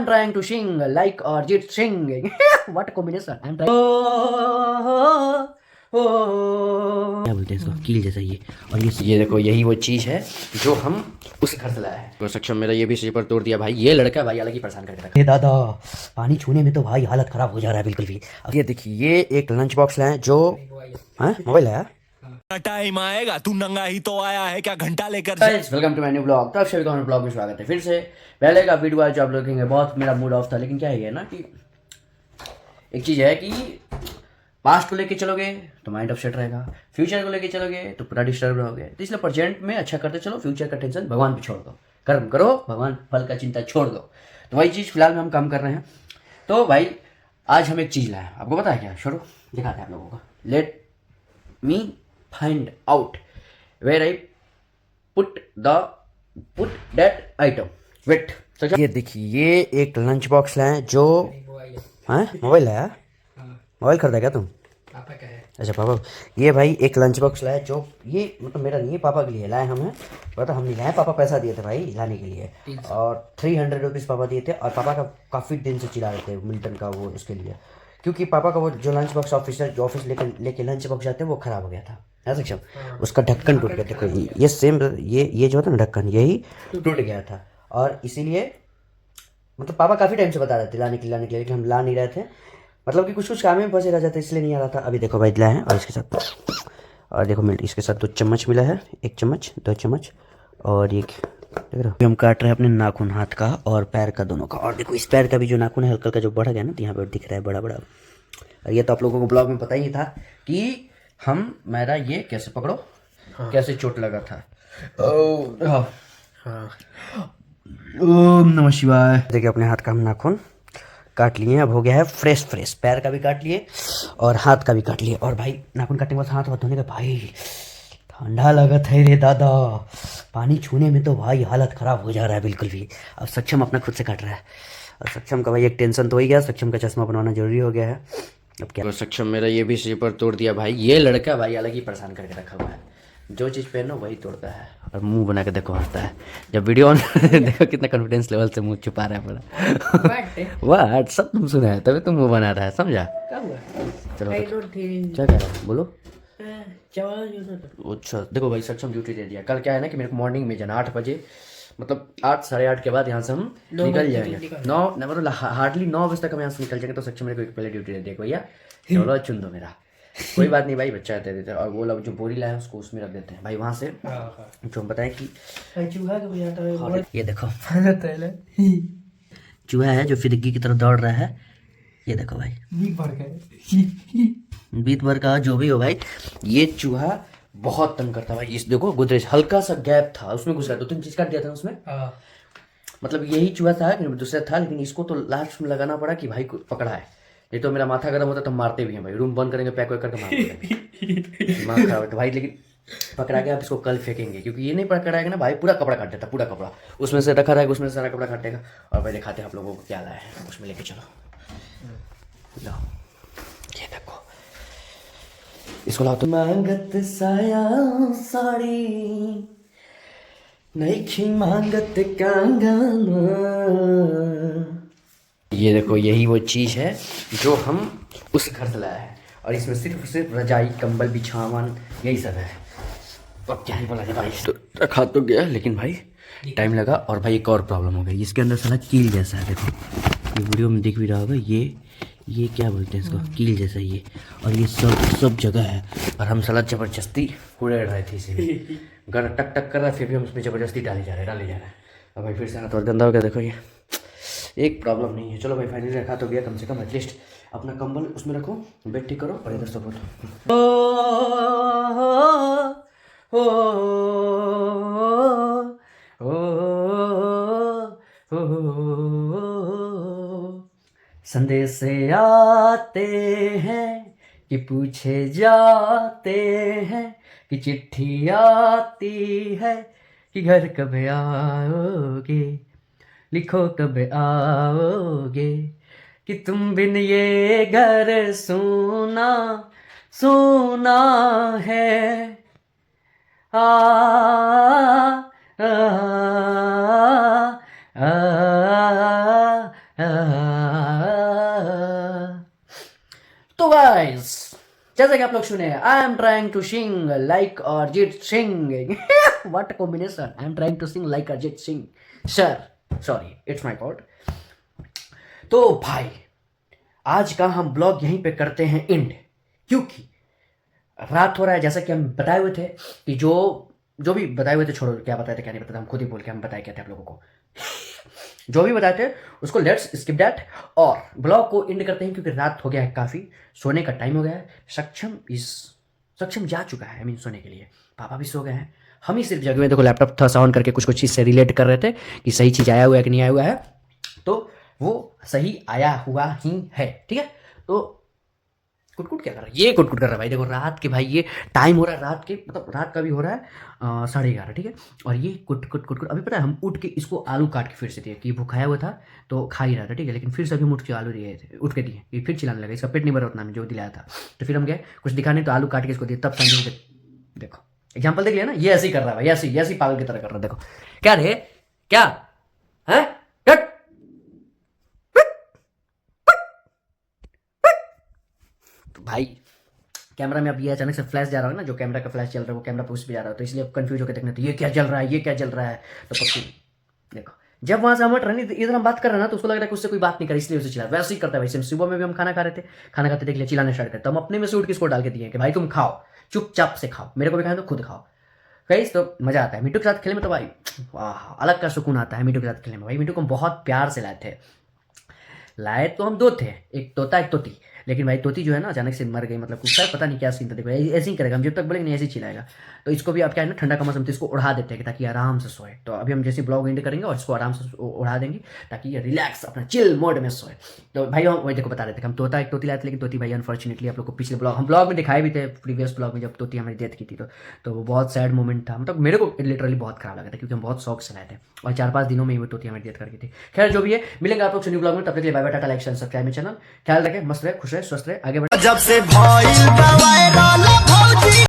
I'm trying to sing like Arjit Singh. What a combination. I'm trying. क्या बोलते हैं इसको, कील जैसा ये। और ये देखो, यही वो चीज़ है जो हम उस घर से लाया है। तो सक्षम मेरा ये भी स्लीपर तोड़ दिया भाई। ये लड़का भाई अलग ही परेशान करके रखा है। दादा पानी छूने में तो भाई हालत खराब हो जा रहा है बिल्कुल भी। अब ये देखिए, ये एक लंच बॉक्स लाए जो मोबाइल है। टाइम आएगा, तू नंगा ही तो आया है क्या घंटा लेकर। Welcome to my new blog. तो आप सभी को हमारे ब्लॉग में स्वागत है फिर से। पहले का वीडियो आज आप लोग देखेंगे, बहुत मेरा मूड ऑफ था, लेकिन क्या है ना कि एक चीज़ है कि पास्ट को लेके चलोगे तो माइंड अपसेट रहेगा, फ्यूचर को लेके चलोगे तो पूरा डिस्टर्ब रहोगे। तो इसलिए प्रेजेंट में अच्छा करते चलो, फ्यूचर का टेंशन भगवान पे छोड़ दो, कर्म करो, भगवान फल का चिंता छोड़ दो। तो वही चीज़ फिलहाल में हम काम कर रहे हैं। तो भाई आज हम एक चीज़ लाए, आपको पता है क्या? छोड़ो, दिखाते हैं आप लोगों को। Let me find out where I put that item. Wait, ये देखिए, ये एक लंच बॉक्स लाए जो मोबाइल है। मोबाइल खरीदा क्या तुम? पापा का है। अच्छा पापा। ये भाई एक लंच बॉक्स लाया जो ये मतलब मेरा नहीं है, पापा के लिए लाए हम हैं। पता हम नहीं लाए, पापा पैसा दिए थे भाई लाने के लिए, और 300 रुपीज़ पापा दिए थे। और पापा का काफ़ी दिन से चिल्ला रहे थे मिल्टन का वो उसके लिए, क्योंकि पापा का वो जो लंच बॉक्स ऑफिस लेके लंच बॉक्स जाते हैं वो ख़राब हो गया था। है सक्षम? उसका ढक्कन टूट गया। देखो ये सेम ये जो था ना ढक्कन, यही टूट गया था। और इसीलिए मतलब पापा काफ़ी टाइम से बता रहे थे लाने के लिए, लेकिन हम ला नहीं रहे थे। मतलब कि कुछ कुछ काम में फंसे रह जाते, इसलिए नहीं आ रहा था। अभी देखो भाई लाए हैं, और इसके साथ और देखो मिल इसके साथ 2 चम्मच मिला है, 1 चम्मच 2 चम्मच। और ये देख रहे हो, हम काट रहे हैं अपने नाखून, हाथ का और पैर का दोनों का। और देखो इस पैर का भी जो नाखून है हल्का का जो बढ़ गया ना, तो यहाँ पर दिख रहा है बड़ा बड़ा। और ये तो आप लोगों को ब्लॉग में पता ही था कि मेरा ये कैसे पकड़ो, कैसे चोट लगा था। ओम नमः शिवाय। देखिए अपने हाथ का हम नाखून काट लिए, अब हो गया है फ्रेश। पैर का भी काट लिए और हाथ का भी काट लिए। और भाई नाखून काटने के बाद हाथ धोने का भाई ठंडा लगत है रे दादा। पानी छूने में तो भाई हालत ख़राब हो जा रहा है बिल्कुल भी। अब सक्षम अपना खुद से काट रहा है, और सक्षम का भाई एक टेंशन तो हो ही गया, सक्षम का चश्मा बनवाना जरूरी हो गया है। अब क्या, सक्षम मेरा ये भी स्लीपर तोड़ दिया भाई। ये लड़का भाई अलग ही परेशान करके रखा हुआ है, जो चीज़ पहनो वही तोड़ता है। और मुंह बना के देखो हंसता है जब वीडियो ऑन देखो कितना कॉन्फिडेंस लेवल से मुंह छुपा रहा है पूरा। वाट सब तुम सुना है, तभी तुम मुंह बना रहा है, समझा? चलो क्या कह रहा है बोलो। अच्छा देखो भाई, सक्षम ड्यूटी दे दिया। कल क्या है ना कि मेरे को मॉर्निंग में जाना 8 बजे, मतलब 8 साढ़े 8 के बाद यहाँ से हम निकल जाएंगे। 9 मतलब हार्डली 9 बजे तक हम यहाँ से निकल जाएंगे। तो सक्षम मेरे को एक पहले ड्यूटी दे दिया, भैया चलो चुन दो मेरा। कोई बात नहीं भाई, बच्चा दे देते हैं। और वो लोग जो बोरी लाए उसको उसमें रख देते हैं भाई, वहाँ से जो हम बताएं कि चूहा को जाता है। ये देखो चूहा है जो फिरकी की तरफ दौड़ रहा है। ये देखो भाई, बीत भर का जो भी हो भाई, ये चूहा बहुत तंग करता भाई। इस देखो गोदरेज हल्का सा गैप था, उसमें घुस रहा, 2-3 चीज काट दिया था उसमें। मतलब यही चूहा था कि दूसरा था, लेकिन इसको तो लास्ट में लगाना पड़ा कि भाई पकड़ा है। नहीं तो मेरा माथा गर्म होता तो मारते भी हैं भाई, रूम बंद करेंगे, पैक वैक करके मारते। दिमाग खराब है तो भाई, लेकिन पकड़ा गया। अब इसको कल फेंकेंगे, क्योंकि ये नहीं पकड़ाएगा ना भाई, पूरा कपड़ा काट देता, पूरा कपड़ा उसमें से रखा रहेगा, उसमें से सारा कपड़ा काटेगा। और भाई दिखाते हैं आप लोगों को क्या लाया है, उसमें लेके चलो। लो ये देखो, इसको लाओ तो। मांगत साया साड़ी नहीं मांगत कांगाना। ये देखो, यही वो चीज़ है जो हम उस घर से लाया है। और इसमें सिर्फ रजाई, कंबल, बिछावन यही सब है। अब क्या ही बोला जाए भाई, तो रखा तो गया, लेकिन भाई टाइम लगा। और भाई एक और प्रॉब्लम हो गई, इसके अंदर साला कील जैसा है। देखो ये वीडियो में दिख भी रहा होगा, ये क्या बोलते हैं इसको, कील जैसा ये। और ये सब जगह है। और हम साला ज़बरदस्ती उड़ेड़ रहे थे इसे, घर टक टक कर रहा है, फिर भी हम उसमें ज़बरदस्ती डाले जा रहे हैं। और भाई फिर से हाथ और गंदा हो गया। देखो ये एक प्रॉब्लम नहीं है। चलो भाई फाइनली रखा तो गया, कम से कम एटलीस्ट अपना कंबल उसमें रखो, बेड ठीक करो, और इधर सो बोलो। संदेश आते हैं कि पूछे जाते हैं, कि चिट्ठी आती है कि घर कब आओगे, लिखो कब आओगे, कि तुम बिन ये घर सूना सूना है। आ, आ, आ, आ, तो गाइस जैसा कि आप लोग सुने, I am trying to sing like Arijit Singh. What combination. I am trying to sing like Arijit Singh. Sir sorry, it's my fault. तो भाई आज का हम ब्लॉग यहीं पे करते हैं एंड, क्योंकि रात हो रहा है. जैसा कि हम बताए हुए थे कि जो भी बताए हुए थे, छोड़ो क्या बताए थे क्या नहीं बताए, हम खुद ही बोल के हम बताए क्या थे आप लोगों को. जो भी बताए थे उसको लेट्स स्किप दैट और ब्लॉग को एंड करते हैं, क्योंकि रात हो गया है काफ़ी, सोने का टाइम हो गया है. सक्षम जा चुका है, आई मीन सोने के लिए. पापा भी सो गए हैं, हम ही सिर्फ जगे हुए. देखो लैपटॉप थोड़ा सा ऑन करके कुछ चीज़ से रिलेट कर रहे थे कि सही चीज़ आया हुआ है कि नहीं आया हुआ है. तो वो सही आया हुआ ही है. ठीक है. तो कुटकुट क्या कर रहा है, ये कुटकुट कर रहा है भाई. देखो रात के भाई ये टाइम हो रहा है, रात के मतलब रात का भी हो रहा है 11:30. ठीक है. और ये कुट अभी पता है हम उठ के इसको आलू काट के फिर से दिए, कि भूखाया हुआ था तो खा ही रहा था. ठीक है. लेकिन फिर से अभी हम उठ के आलू दिए थे, उठ के दिए, ये फिर चिल्लाने लगा, इसका पेट नहीं भरा उतना में जो दिलाया था. तो फिर हम गए कुछ दिखाने, तो आलू काट के इसको दिए. तब समझे. देखो एग्जाम्पल देख लिया ना, ये ऐसे ही कर रहा है भाई, ऐसे ही पागल की तरह कर रहा है. देखो क्या रे क्या है. भाई कैमरा में अब ये अचानक से फ्लैश जा रहा है ना, जो कैमरा का फ्लैश चल रहा है वो कैमरा पे उस पे जा रहा है, तो इसलिए कंफ्यूज होकर देखना, तो ये क्या चल रहा है, ये क्या चल रहा है. तो पक्की देखो जब वहां से हम हट रहे नहीं, इधर हम बात कर रहे हैं ना, तो उसको लग रहा है कि उससे कोई बात नहीं कर, इसलिए उसे चिल्ला. वैसे ही करता है भाई. सेम सुबह में भी हम खाना खा रहे थे, खाना खाते देख लिया चिल्लाना स्टार्ट करते, हम अपने में से उठ के इसको डाल के दिए कि भाई तुम खाओ, चुपचाप से खाओ, मेरे को भी खाए तो खुद खाओ. गाइस तो मजा आता है मिट्टू के साथ खेलने में. तो भाई वाह अलग का सुकून आता है मिट्टू के साथ खेलने में. भाई मिट्टू को हम बहुत प्यार से लाए तो हम 2 थे, एक तोता एक तोती. लेकिन भाई तोती जो है ना अचानक से मर गई, मतलब कुछ पता नहीं क्या सीन था. देखो ऐसे ही करेगा, हम जब तक बोलेंगे नहीं ऐसे ही चिल्लाएगा. तो इसको भी आप क्या है ना, ठंडा का मौसम तो इसको उड़ा देते हैं ताकि आराम से सोए. तो अभी हम जैसे ब्लॉग एंड करेंगे और इसको आराम से उड़ा देंगे ताकि ये रिलैक्स अपना चिल मोड में सोए. तो भाई हम वही देखो बता रहे थे हम तोता एक तोती लाए थे, लेकिन तोती भाई अनफॉर्चुनेटली आप लोग को पिछले हम ब्लॉग में दिखाए भी थे, प्रीवियस ब्लॉग में जब तोती हमारी डेथ की थी. तो वो बहुत सैड मोमेंट था, मतलब मेरे को लिटरली बहुत खराब लगा था, क्योंकि हम बहुत शौक से लाए थे और 4-5 दिनों में ही वो तोती हमारी डेथ करके थी. खैर जो भी है, मिलेंगे आप लोग से न्यू ब्लॉग में. तब तक के लिए bye bye, tata, like share subscribe मेरे चैनल. ख्याल रखें, मस्त रहे, खुश रहे, स्वस्थ रहे, आगे बढ़े. जब से भाई